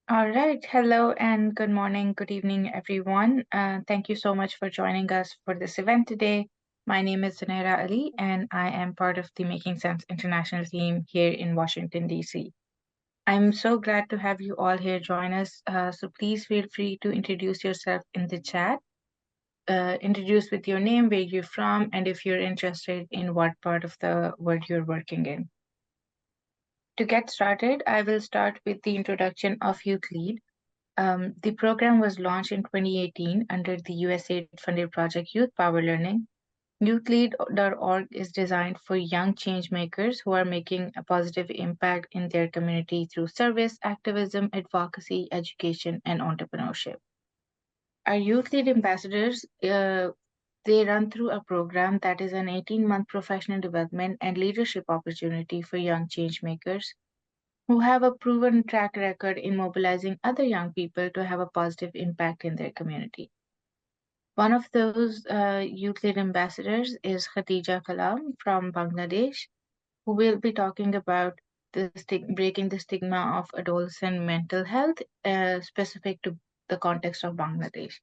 All right. Hello and good morning, good evening, everyone. Thank you so much for joining us for this event today. My name is Zunaira Ali, and I am part of the Making Sense International team here in Washington, D.C. I'm so glad to have you all here join us. So please feel free to introduce yourself in the chat. Introduce with your name, where you're from, and if you're interested in what part of the world you're working in. To get started, I will start with the introduction of YouthLead. The program was launched in 2018 under the USAID-funded project Youth Power Learning. YouthLead.org is designed for young change makers who are making a positive impact in their community through service, activism, advocacy, education, and entrepreneurship. Our YouthLead ambassadors, they run through a program that is an 18-month professional development and leadership opportunity for young change makers who have a proven track record in mobilizing other young people to have a positive impact in their community. One of those youth lead ambassadors is Khadija Kalam from Bangladesh, who will be talking about breaking the stigma of adolescent mental health specific to the context of Bangladesh.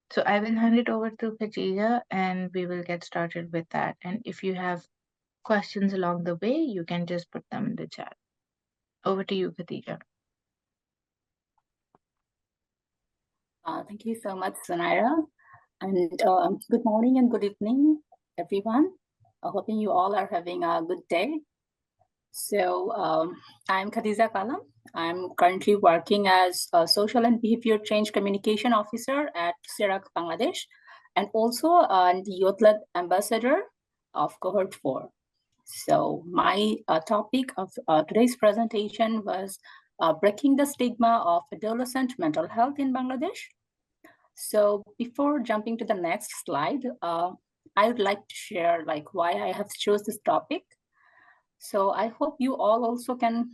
So I will hand it over to Khadija and we will get started with that. And if you have questions along the way, you can just put them in the chat. Over to you, Khadija. Thank you so much, Zunaira. And good morning and good evening, everyone. Hoping you all are having a good day. So I'm Khadija Kalam. I'm currently working as a social and behavior change communication officer at SRHR, Bangladesh, and also the YouthLead ambassador of Cohort 4. So my topic of today's presentation was breaking the stigma of adolescent mental health in Bangladesh. So before jumping to the next slide, I would like to share why I have chose this topic. So I hope you all also can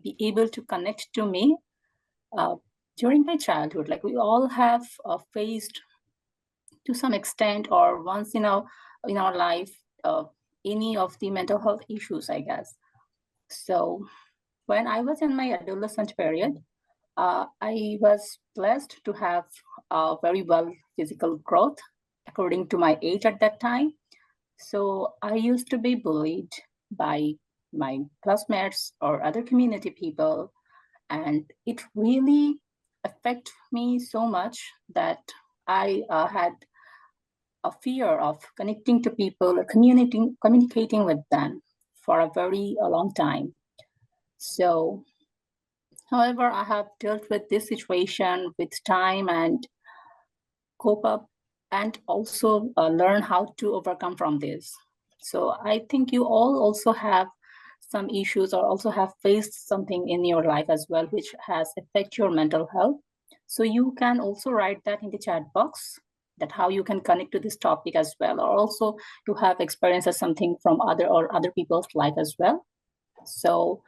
be able to connect to me. During my childhood, we all have faced to some extent or once in our life any of the mental health issues, I guess. So when I was in my adolescent period, I was blessed to have a very well physical growth according to my age at that time. So I used to be bullied by my classmates or other community people. And it really affected me so much that I had a fear of connecting to people or communicating with them for a very long time. So however, I have dealt with this situation with time and cope up and also learn how to overcome from this. So I think you all also have some issues or also have faced something in your life as well, which has affected your mental health. So you can also write that in the chat box, that how you can connect to this topic as well, or also you have experienced something from other people's life as well. So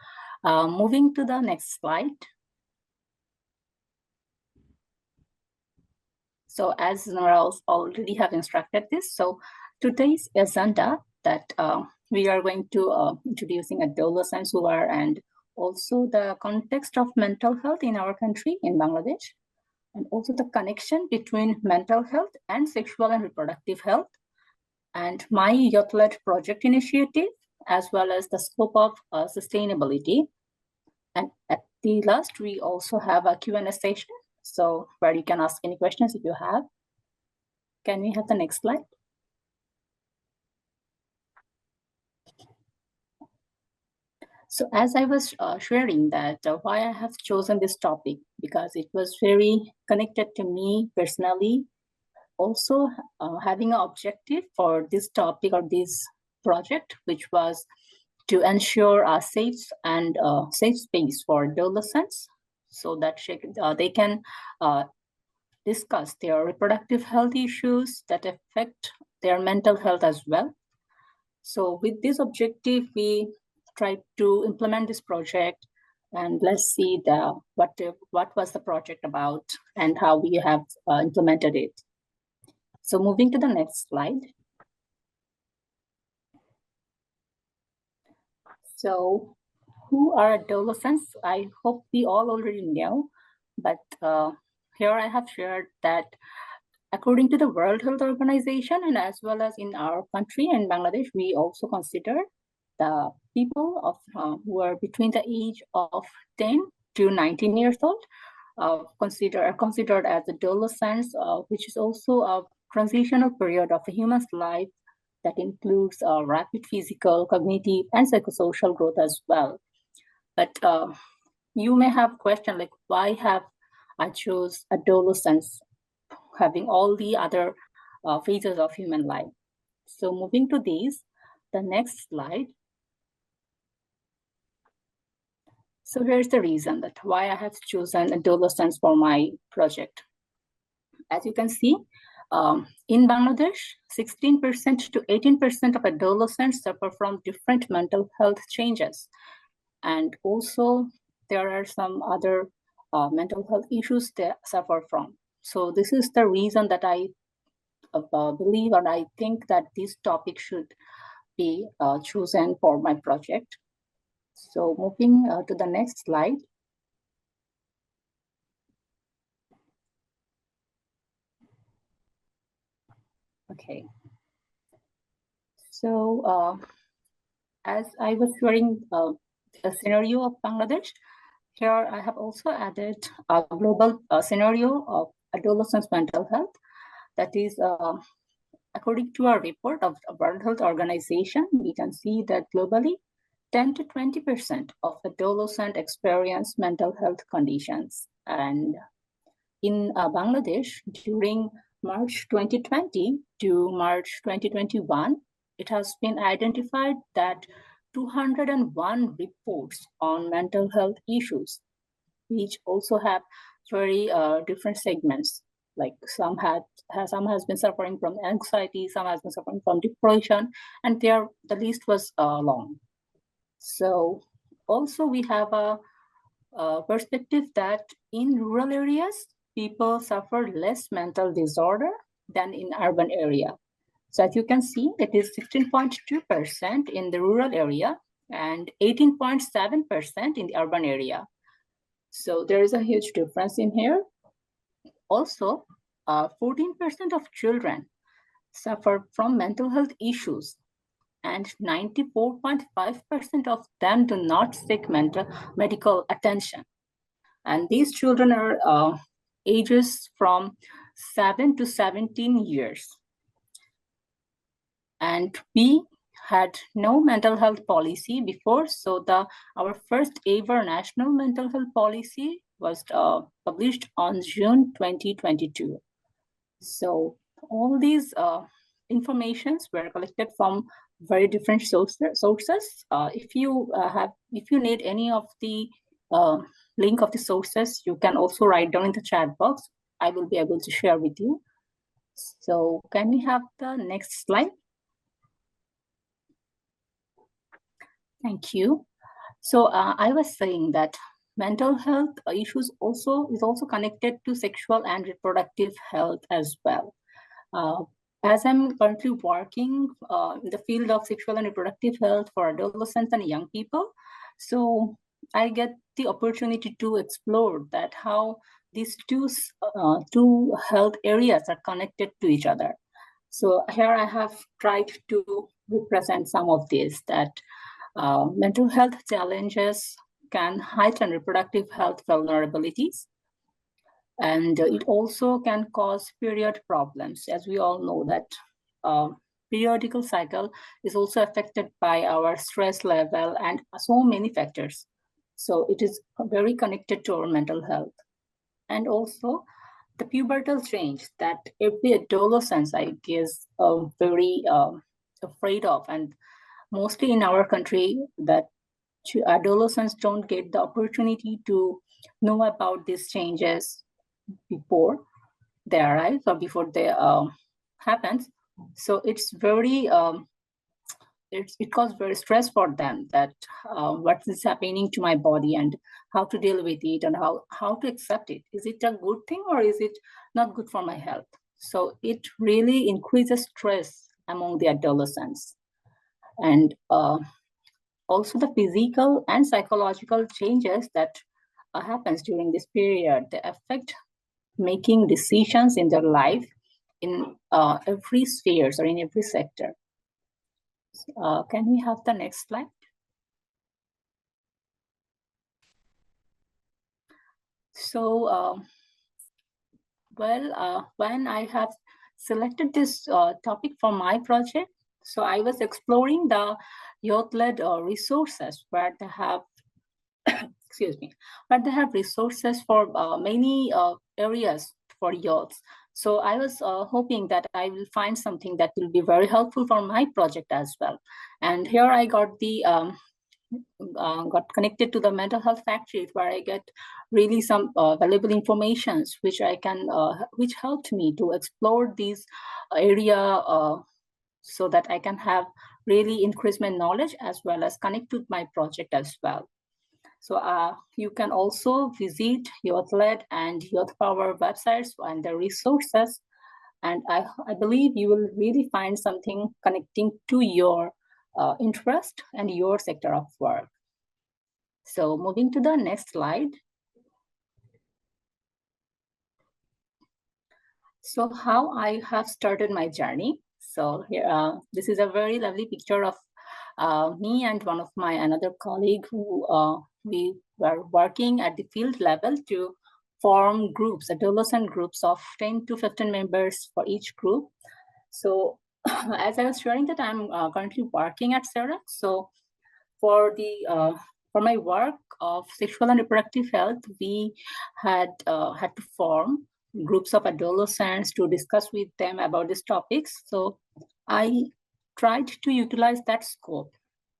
moving to the next slide. So as Noral already have instructed this, so today's agenda that we are going to introducing adolescents who are and also the context of mental health in our country, in Bangladesh, and also the connection between mental health and sexual and reproductive health, and my YouthLead project initiative, as well as the scope of sustainability. And at the last, we also have a Q&A session, so where you can ask any questions if you have. Can we have the next slide? So as I was sharing that why I have chosen this topic, because it was very connected to me personally. Also having an objective for this topic or this project, which was to ensure a safe and safe space for adolescents so that they can discuss their reproductive health issues that affect their mental health as well. So with this objective, we tried to implement this project, and let's see what was the project about and how we have implemented it. So moving to the next slide. So who are adolescents? I hope we all already know, but here I have shared that according to the World Health Organization, and as well as in our country and Bangladesh, we also consider the people of who are between the age of 10 to 19 years old considered as adolescents, which is also a transitional period of a human's life that includes rapid physical, cognitive, and psychosocial growth as well. But you may have questioned, like, why have I chose adolescence, having all the other phases of human life? So moving to these, the next slide. So here's the reason that why I have chosen adolescence for my project. As you can see, in Bangladesh, 16% to 18% of adolescents suffer from different mental health changes. And also there are some other mental health issues they suffer from. So this is the reason that I believe, and I think that this topic should be chosen for my project. So moving to the next slide. Okay. So as I was sharing a scenario of Bangladesh, here I have also added a global scenario of adolescents' mental health. That is, according to a report of the World Health Organization, we can see that globally, 10 to 20% of adolescents experience mental health conditions. And in Bangladesh, during March 2020 to March 2021, it has been identified that 201 reports on mental health issues, which also have very different segments. Like some has been suffering from anxiety, some has been suffering from depression, and the list was long. So also we have a perspective that in rural areas, people suffer less mental disorder than in urban area. So as you can see, it is 16.2% in the rural area and 18.7% in the urban area. So there is a huge difference in here. Also, 14% of children suffer from mental health issues, and 94.5% of them do not seek medical attention. And these children are ages from 7 to 17 years. And we had no mental health policy before, so our first ever national mental health policy was published on June 2022. So all these informations were collected from very different sources. If you need any of the link of the sources, you can also write down in the chat box. I will be able to share with you. So can we have the next slide? Thank you. So I was saying that mental health issues is also connected to sexual and reproductive health as well. As I'm currently working in the field of sexual and reproductive health for adolescents and young people, so I get the opportunity to explore that how these two health areas are connected to each other. So here I have tried to represent some of this, that mental health challenges can heighten reproductive health vulnerabilities, and it also can cause period problems. As we all know that periodical cycle is also affected by our stress level and so many factors. So it is very connected to our mental health. And also the pubertal change that every adolescent, I guess, very afraid of, and mostly in our country, that adolescents don't get the opportunity to know about these changes before they arrive or before they happens. So it's very it causes very stress for them, that what is happening to my body and how to deal with it and how to accept it. Is it a good thing or is it not good for my health? So it really increases stress among the adolescents. And also the physical and psychological changes that happens during this period. They affect making decisions in their life in every spheres or in every sector. Can we have the next slide? So, when I have selected this topic for my project, so I was exploring the YouthLead resources where they have, excuse me, where they have resources for many areas for youths. So I was hoping that I will find something that will be very helpful for my project as well. And here I got the got connected to the mental health factories where I get really some valuable informations which I can which helped me to explore these area so that I can have really increase my knowledge as well as connect with my project as well. So you can also visit YouthLead and Youth Power websites and the resources, and I believe you will really find something connecting to your interest and your sector of work. So moving to the next slide. So how I have started my journey. So here, this is a very lovely picture of me and one of my another colleague who we were working at the field level to form groups, adolescent groups of 10 to 15 members for each group. So as I was sharing that I'm currently working at SRHR. So for my work of sexual and reproductive health, we had to form groups of adolescents to discuss with them about these topics. So I tried to utilize that scope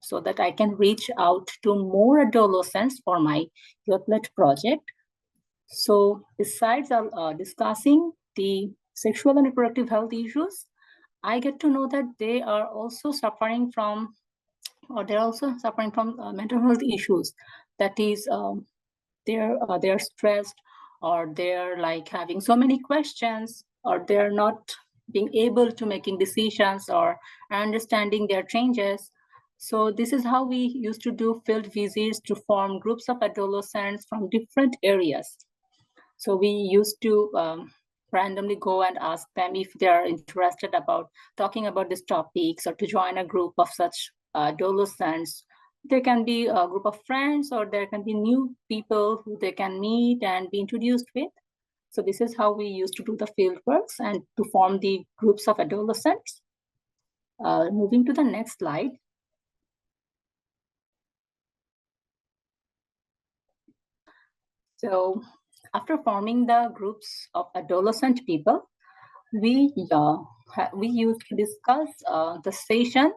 so that I can reach out to more adolescents for my YouthLead project. So besides discussing the sexual and reproductive health issues, I get to know that they are also suffering from mental health issues. That is, they're stressed, or they're like having so many questions, or they're not being able to making decisions or understanding their changes. So this is how we used to do field visits to form groups of adolescents from different areas. So we used to randomly go and ask them if they are interested about talking about these topics or to join a group of such adolescents. There can be a group of friends, or there can be new people who they can meet and be introduced with. So this is how we used to do the field works and to form the groups of adolescents. Moving to the next slide. So after forming the groups of adolescent people, we used to discuss the session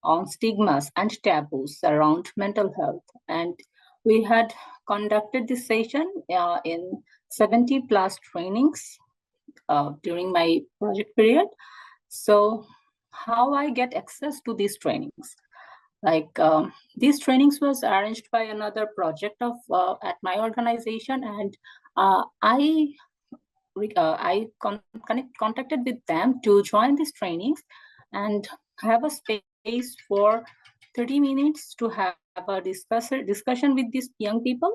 on stigmas and taboos around mental health, and we had conducted this session in 70 plus trainings during my project period. So how I get access to these trainings? Like these trainings was arranged by another project of at my organization, and I contacted with them to join these trainings and have a space for 30 minutes to have a discussion with these young people,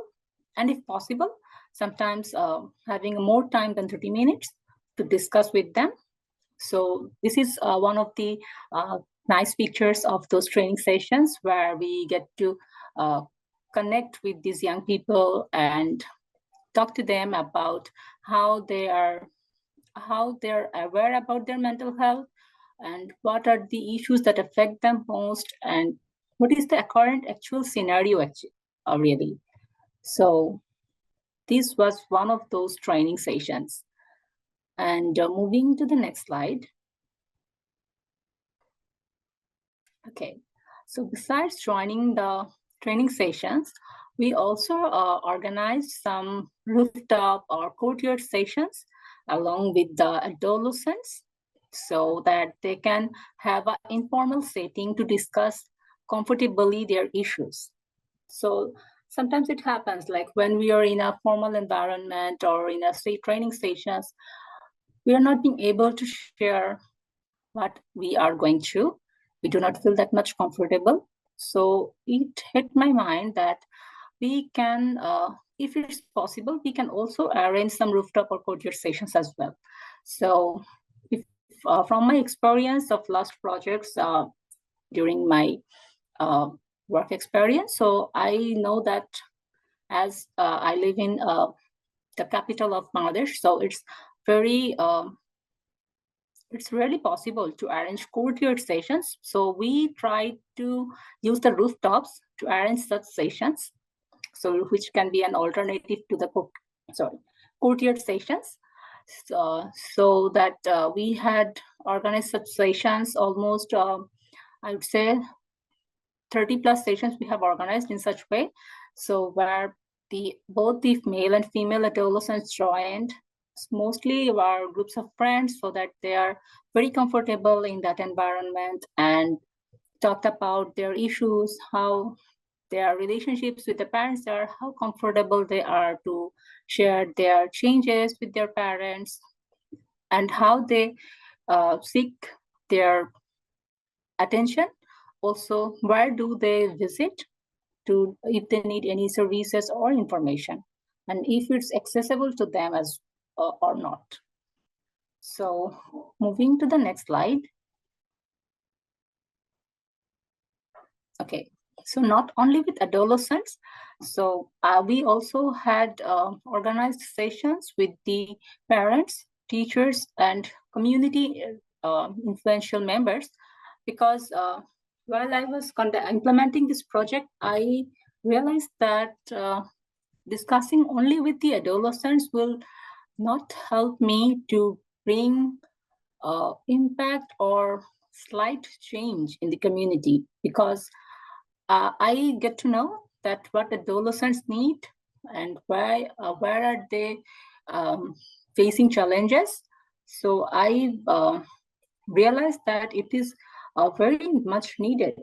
and if possible, sometimes having more time than 30 minutes to discuss with them. So this is one of the nice pictures of those training sessions where we get to connect with these young people and talk to them about how they're aware about their mental health and what are the issues that affect them most and what is the current actual scenario really. So this was one of those training sessions. And moving to the next slide. Okay, so besides joining the training sessions, we also organized some rooftop or courtyard sessions along with the adolescents so that they can have an informal setting to discuss comfortably their issues. So sometimes it happens like when we are in a formal environment or in a training sessions, we are not being able to share what we are going through. We do not feel that much comfortable. So it hit my mind that we can, if it's possible, we can also arrange some rooftop or courtyard sessions as well. So if, from my experience of last projects during my work experience, so I know that as I live in the capital of Bangladesh, so it's very it's really possible to arrange courtyard sessions. So we try to use the rooftops to arrange such sessions, so which can be an alternative to the courtyard sessions. So that we had organized such sessions almost, I would say 30 plus sessions we have organized in such way. So where both the male and female adolescents joined, mostly our groups of friends, so that they are very comfortable in that environment and talked about their issues, how their relationships with the parents are, how comfortable they are to share their changes with their parents, and how they seek their attention. Also, where do they visit to if they need any services or information, and if it's accessible to them as or not. So moving to the next slide. Okay, so not only with adolescents, so we also had organized sessions with the parents, teachers, and community influential members, because while I was implementing this project, I realized that discussing only with the adolescents will not help me to bring impact or slight change in the community, because I get to know that what adolescents need and where are they facing challenges. So I realized that it is very much needed,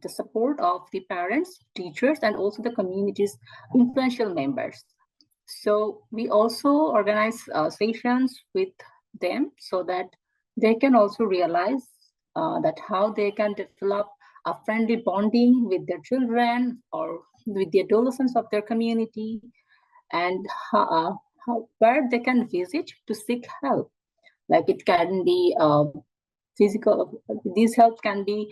the support of the parents, teachers, and also the community's influential members. So we also organize sessions with them so that they can also realize that how they can develop a friendly bonding with their children or with the adolescents of their community, and where they can visit to seek help. Like it can be physical, these help can be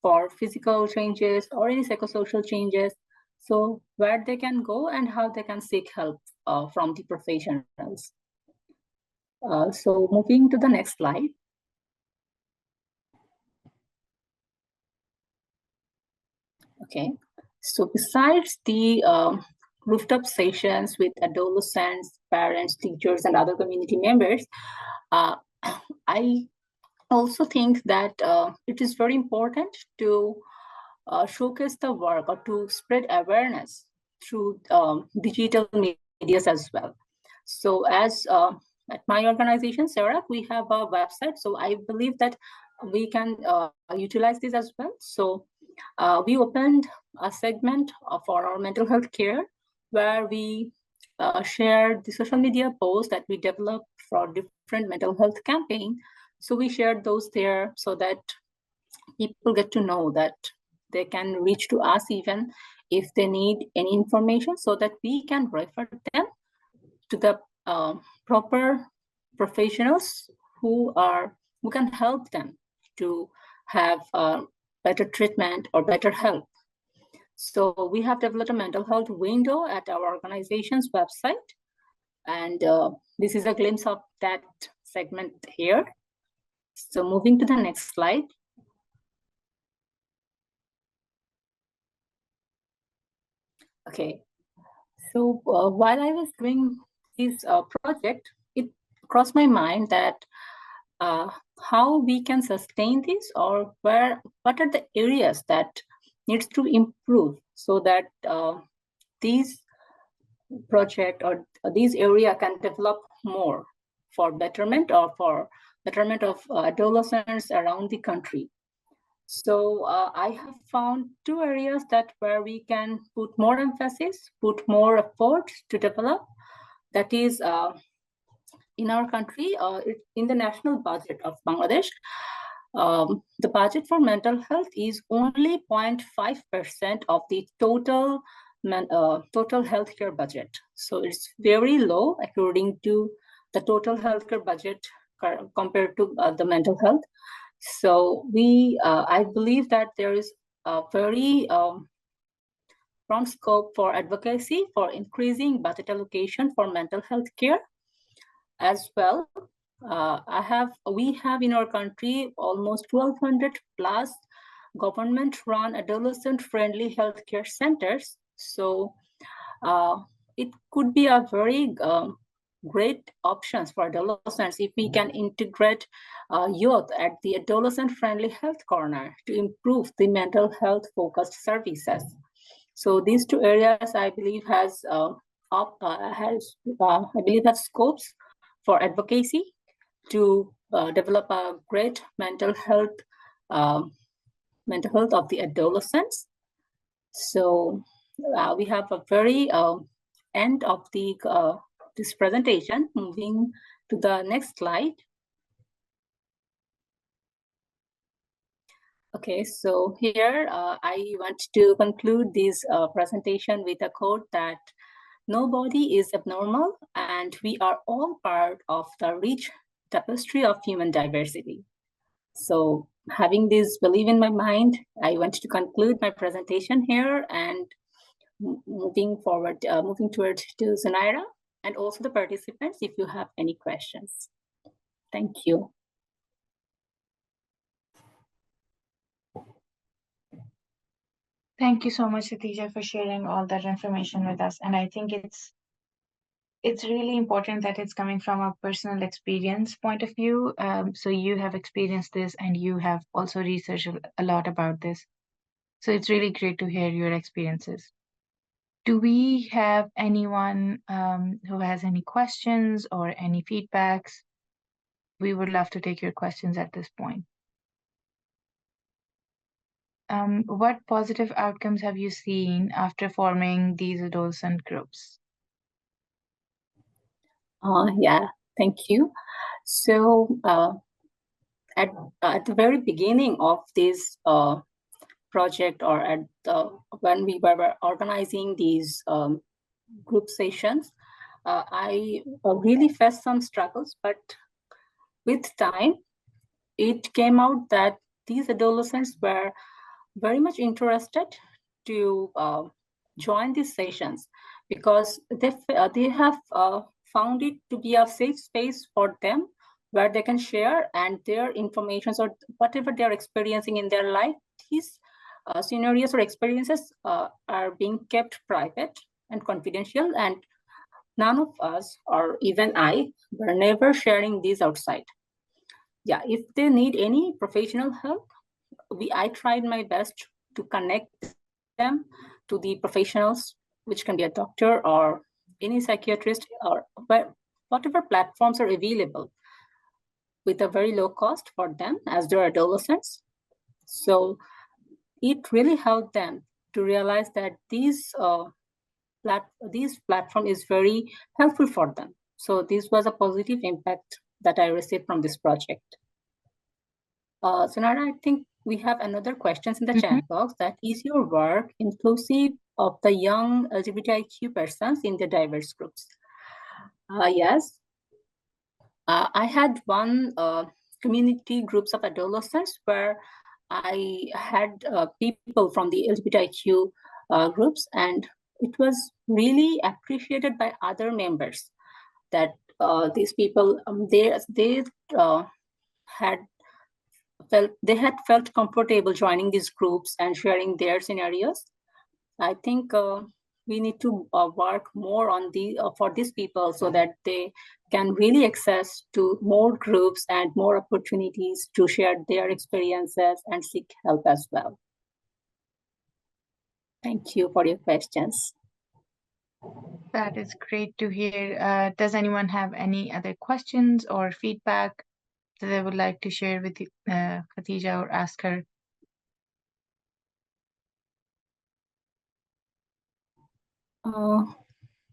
for physical changes or any psychosocial changes. So where they can go and how they can seek help from the professionals. So moving to the next slide. Okay, so besides the rooftop sessions with adolescents, parents, teachers, and other community members, I also think that it is very important to showcase the work or to spread awareness through digital medias as well. So as at my organization, SRHR, we have a website. So I believe that we can utilize this as well. So we opened a segment for our mental health care, where we share the social media posts that we develop for different mental health campaign. So we shared those there so that people get to know that they can reach to us even if they need any information, so that we can refer them to the proper professionals who can help them to have better treatment or better help. So we have developed a mental health window at our organization's website, and this is a glimpse of that segment here. So moving to the next slide. Okay, so while I was doing this project, it crossed my mind that how we can sustain this, or what are the areas that needs to improve, so that these project or these area can develop more for betterment or for betterment of adolescents around the country. So I have found two areas that where we can put more emphasis, put more effort to develop. That is in our country, in the national budget of Bangladesh, the budget for mental health is only 0.5% of the total healthcare budget. So it's very low according to the total healthcare budget compared to the mental health. So I believe that there is a very strong scope for advocacy for increasing budget allocation for mental health care as well. We have in our country almost 1,200 plus government-run adolescent-friendly healthcare centers. So it could be a very great options for adolescents if we can integrate youth at the adolescent-friendly health corner to improve the mental health-focused services. So these two areas, I believe, has scopes for advocacy to develop a great mental health of the adolescents. So we have a very end of the this presentation. Moving to the next slide. Okay, so here I want to conclude this presentation with a quote that nobody is abnormal and we are all part of the rich tapestry of human diversity. So having this belief in my mind, I want to conclude my presentation here and moving towards to Zunaira and also the participants if you have any questions. Thank you. Thank you so much, Khadija, for sharing all that information with us. And I think it's really important that it's coming from a personal experience point of view. So you have experienced this and you have also researched a lot about this. So it's really great to hear your experiences. Do we have anyone who has any questions or any feedbacks? We would love to take your questions at this point. What positive outcomes have you seen after forming these adolescent groups? Yeah, thank you. So at the very beginning of this project, or when we were organizing these group sessions, I really faced some struggles, but with time, it came out that these adolescents were very much interested to join these sessions because they have found it to be a safe space for them where they can share and their information or whatever they're experiencing in their life. These scenarios or experiences are being kept private and confidential, and none of us, or even I, were never sharing these outside. Yeah, if they need any professional help, I tried my best to connect them to the professionals, which can be a doctor or any psychiatrist or whatever platforms are available with a very low cost for them as they're adolescents. So it really helped them to realize that these platform is very helpful for them. So this was a positive impact that I received from this project. Sonara, I think we have another questions in the chat box. That is your work inclusive of the young LGBTIQ persons in the diverse groups? Yes. I had one community groups of adolescents where I had people from the LGBTIQ groups, and it was really appreciated by other members that these people they had felt comfortable joining these groups and sharing their scenarios. I think we need to work more on for these people so that they can really access to more groups and more opportunities to share their experiences and seek help as well. Thank you for your questions. That is great to hear. Does anyone have any other questions or feedback that they would like to share with Khadija or ask her?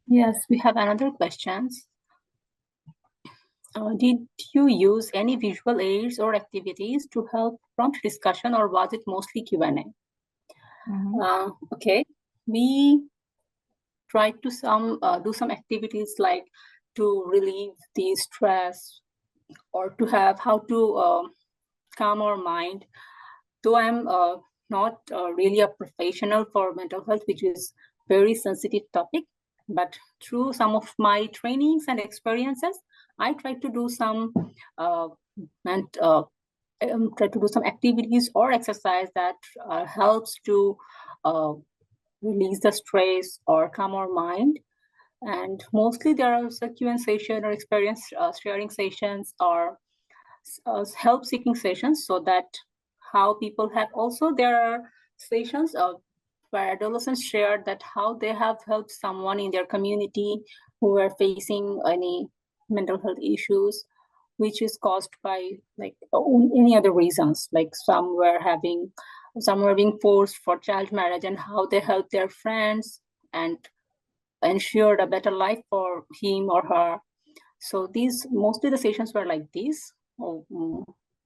Yes, we have another question. Did you use any visual aids or activities to help prompt discussion, or was it mostly Q&A? Okay, we tried to do some activities like to relieve the stress or to have how to calm our mind. Though I'm not really a professional for mental health, which is very sensitive topic, but through some of my trainings and experiences, I try to do some try to do some activities or exercise that helps to release the stress or calm our mind. And mostly there are Q&A session or experience sharing sessions or help seeking sessions, so that how people have also there are sessions where adolescents share that how they have helped someone in their community who are facing any mental health issues which is caused by like any other reasons, like some were being forced for child marriage and how they help their friends and ensured a better life for him or her. So these mostly the sessions were like this.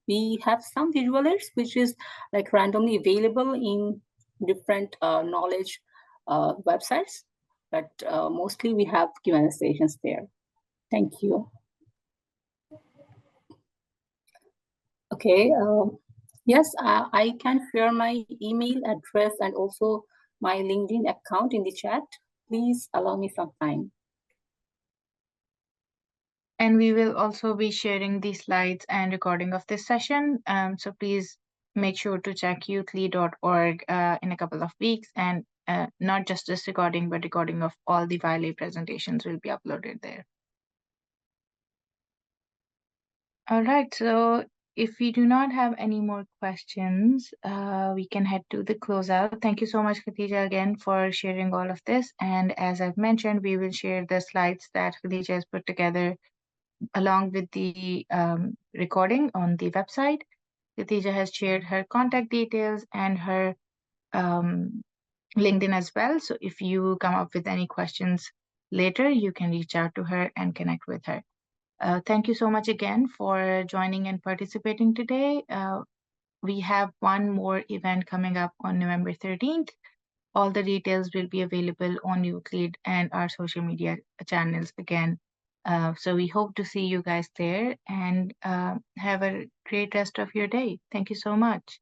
We have some visual aids which is like randomly available in different knowledge websites, but mostly we have Q&A sessions there. Thank you. Okay, yes, I can share my email address and also my LinkedIn account in the chat. Please allow me some time. And we will also be sharing the slides and recording of this session. So please make sure to check youthlead.org in a couple of weeks. And not just this recording, but recording of all the Wiley presentations will be uploaded there. All right, so if we do not have any more questions, we can head to the closeout. Thank you so much, Khadija, again, for sharing all of this. And as I've mentioned, we will share the slides that Khadija has put together along with the recording on the website. Khadija has shared her contact details and her LinkedIn as well. So if you come up with any questions later, you can reach out to her and connect with her. Thank you so much again for joining and participating today. We have one more event coming up on November 13th. All the details will be available on YouthLead and our social media channels again. So we hope to see you guys there, and have a great rest of your day. Thank you so much.